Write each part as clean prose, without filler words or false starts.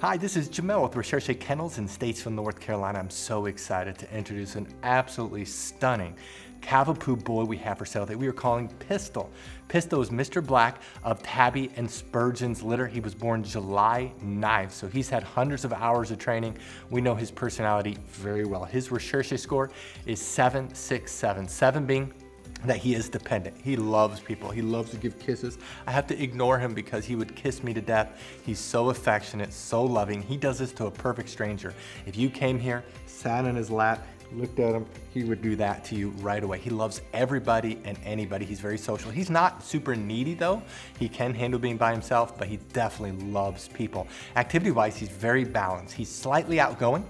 Hi, this is Jamel with Recherche Kennels in Statesville, North Carolina. I'm so excited to introduce an absolutely stunning Cavapoo boy we have for sale that we are calling Pistol. Pistol is Mr. Black of Tabby and Spurgeon's litter. He was born July 9th, so he's had hundreds of hours of training. We know his personality very well. His Recherche score is 767, 7 being that he is dependent. He loves people. He loves to give kisses. I have to ignore him because he would kiss me to death. He's so affectionate, so loving. He does this to a perfect stranger. If you came here, sat in his lap, looked at him, he would do that to you right away. He loves everybody and anybody. He's very social. He's not super needy though. He can handle being by himself, but he definitely loves people. Activity-wise, he's very balanced. He's slightly outgoing.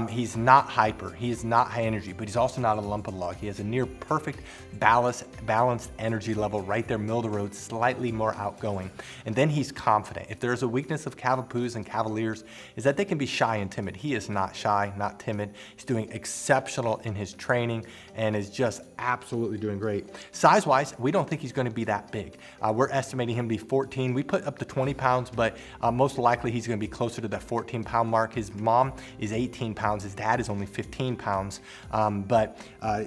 He's not hyper. He is not high energy, but he's also not a lump of log. He has a near perfect balanced energy level right there, middle of the road, slightly more outgoing. And then he's confident. If there's a weakness of Cavapoos and Cavaliers is that they can be shy and timid. He is not shy, not timid. He's doing exceptional in his training and is just absolutely doing great. Size-wise, we don't think he's going to be that big. We're estimating him to be 14. We put up to 20 pounds, but most likely he's going to be closer to that 14-pound mark. His mom is 18 pounds. His dad is only 15 pounds, but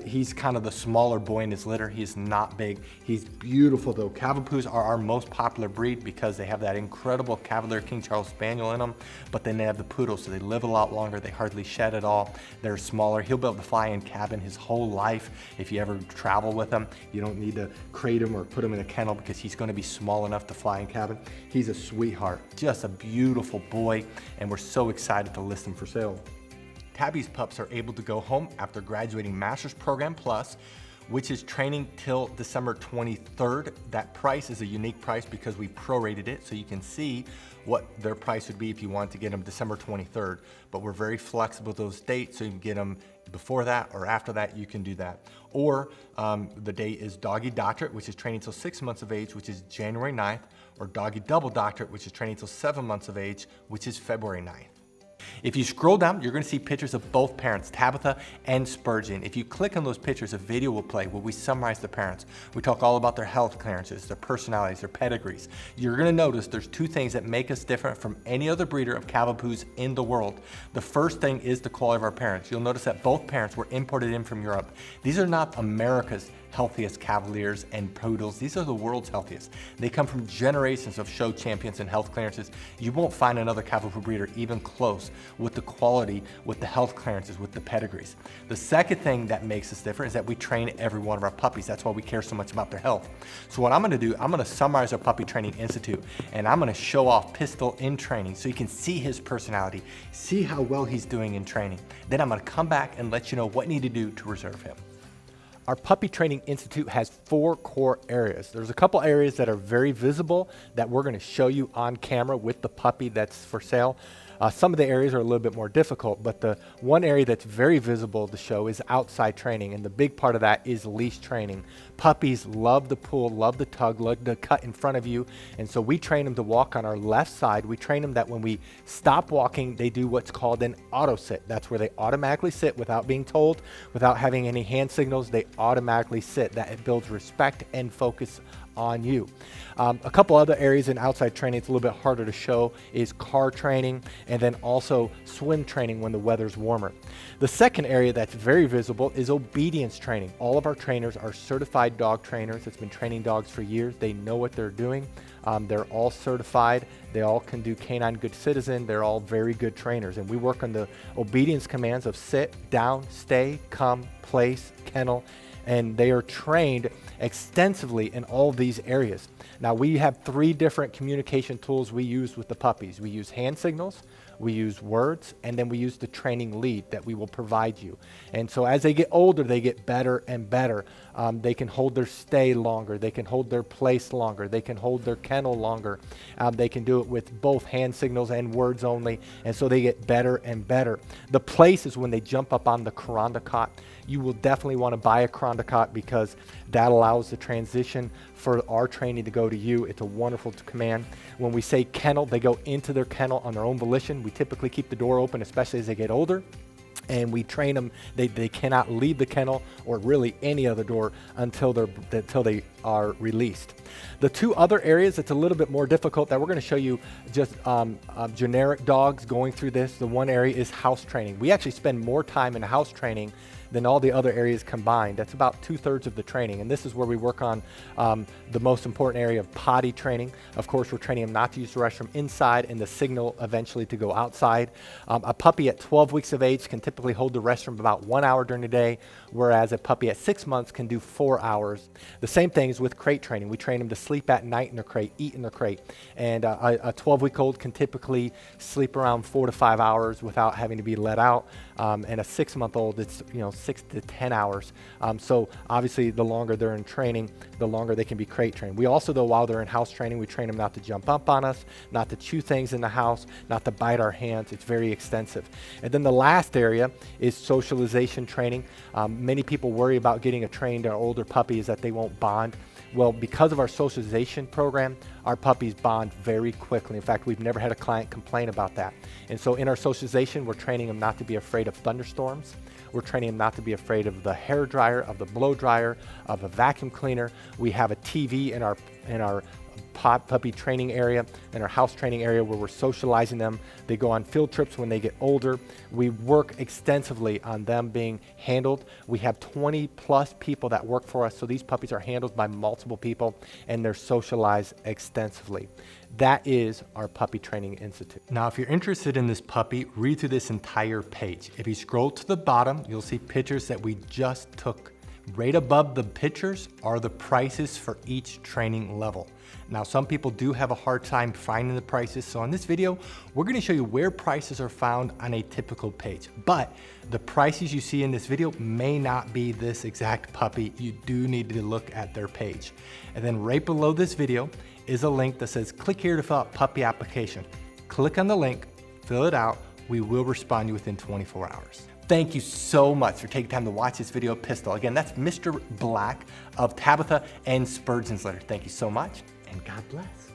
he's kind of the smaller boy in his litter. He is not big. He's beautiful though. Cavapoos are our most popular breed because they have that incredible Cavalier King Charles Spaniel in them, but then they have the poodles, so they live a lot longer. They hardly shed at all. They're smaller. He'll be able to fly in cabin his whole life. If you ever travel with him, you don't need to crate him or put him in a kennel because he's going to be small enough to fly in cabin. He's a sweetheart, just a beautiful boy, and we're so excited to list him for sale. Tabby's pups are able to go home after graduating Master's Program Plus, which is training till December 23rd. That price is a unique price because we prorated it, so you can see what their price would be if you want to get them December 23rd. But we're very flexible with those dates, so you can get them before that or after that, you can do that. Or the date is Doggy Doctorate, which is training till 6 months of age, which is January 9th, or Doggy Double Doctorate, which is training till 7 months of age, which is February 9th. If you scroll down, you're going to see pictures of both parents, Tabitha and Spurgeon. If you click on those pictures, a video will play where we summarize the parents. We talk all about their health clearances, their personalities, their pedigrees. You're going to notice there's two things that make us different from any other breeder of Cavapoos in the world. The first thing is the quality of our parents. You'll notice that both parents were imported in from Europe. These are not America's healthiest Cavaliers and Poodles. These are the world's healthiest. They come from generations of show champions and health clearances. You won't find another Cavapoo breeder even close with the quality, with the health clearances, with the pedigrees. The second thing that makes us different is that we train every one of our puppies. That's why we care so much about their health. So what I'm gonna do, I'm gonna summarize our Puppy Training Institute, and I'm gonna show off Pistol in training so you can see his personality, see how well he's doing in training. Then I'm gonna come back and let you know what you need to do to reserve him. Our Puppy Training Institute has 4 core areas. There's a couple areas that are very visible that we're going to show you on camera with the puppy that's for sale. Some of the areas are a little bit more difficult, but the one area that's very visible to show is outside training, and the big part of that is leash training. Puppies love the pull, love the tug, love to cut in front of you, and so we train them to walk on our left side. We train them that when we stop walking, they do what's called an auto sit. That's where they automatically sit without being told, without having any hand signals. They automatically sit. That it builds respect and focus on you. A couple other areas in outside training it's a little bit harder to show is car training and then also swim training when the weather's warmer. The second area that's very visible is obedience training. All of our trainers are certified dog trainers that's been training dogs for years. They know what they're doing. They're all certified. They all can do canine good citizen. They're all very good trainers, and we work on the obedience commands of sit, down, stay, come, place, kennel, and they are trained extensively in all of these areas. Now we have 3 different communication tools we use with the puppies. We use hand signals, we use words, and then we use the training lead that we will provide you. And so as they get older, they get better and better. They can hold their stay longer, they can hold their place longer, they can hold their kennel longer. They can do it with both hand signals and words only, and so they get better and better. The place is when they jump up on the Kuranda cot. You will definitely want to buy a Kuranda cot because that allows the transition for our training to go to you. It's a wonderful command. When we say kennel, they go into their kennel on their own volition. We typically keep the door open, especially as they get older. And we train them. They cannot leave the kennel or really any other door until they are released. The two other areas that's a little bit more difficult that we're going to show you just generic dogs going through this. The one area is house training. We actually spend more time in house training than all the other areas combined. That's about 2/3 of the training. And this is where we work on the most important area of potty training. Of course, we're training them not to use the restroom inside and the signal eventually to go outside. A puppy at 12 weeks of age can typically hold the restroom about 1 hour during the day, whereas a puppy at 6 months can do 4 hours. The same thing is with crate training. We train them to sleep at night in their crate, eat in their crate. And a 12-week-old can typically sleep around 4 to 5 hours without having to be let out. And a 6-month-old, it's 6 to 10 hours. So obviously the longer they're in training, the longer they can be crate trained. We also, though, while they're in house training, we train them not to jump up on us, not to chew things in the house, not to bite our hands. It's very extensive. And then the last area is socialization training. Many people worry about getting a trained or older puppy is that they won't bond. Well, because of our socialization program, our puppies bond very quickly. In fact, we've never had a client complain about that. And so in our socialization, we're training them not to be afraid of thunderstorms. We're training them not to be afraid of the hair dryer, of the blow dryer, of a vacuum cleaner. We have a TV in our puppy training area, in our house training area where we're socializing them. They go on field trips when they get older. We work extensively on them being handled. We have 20 plus people that work for us, so these puppies are handled by multiple people and they're socialized extensively. That is our Puppy Training Institute. Now, if you're interested in this puppy, read through this entire page. If you scroll to the bottom, you'll see pictures that we just took. Right above the pictures are the prices for each training level. Now, some people do have a hard time finding the prices, so in this video, we're going to show you where prices are found on a typical page. But the prices you see in this video may not be this exact puppy. You do need to look at their page. And then right below this video is a link that says, click here to fill out puppy application. Click on the link, fill it out. We will respond to you within 24 hours. Thank you so much for taking time to watch this video of Pistol. Again, that's Mr. Black of Tabitha and Spurgeon's litter. Thank you so much, and God bless.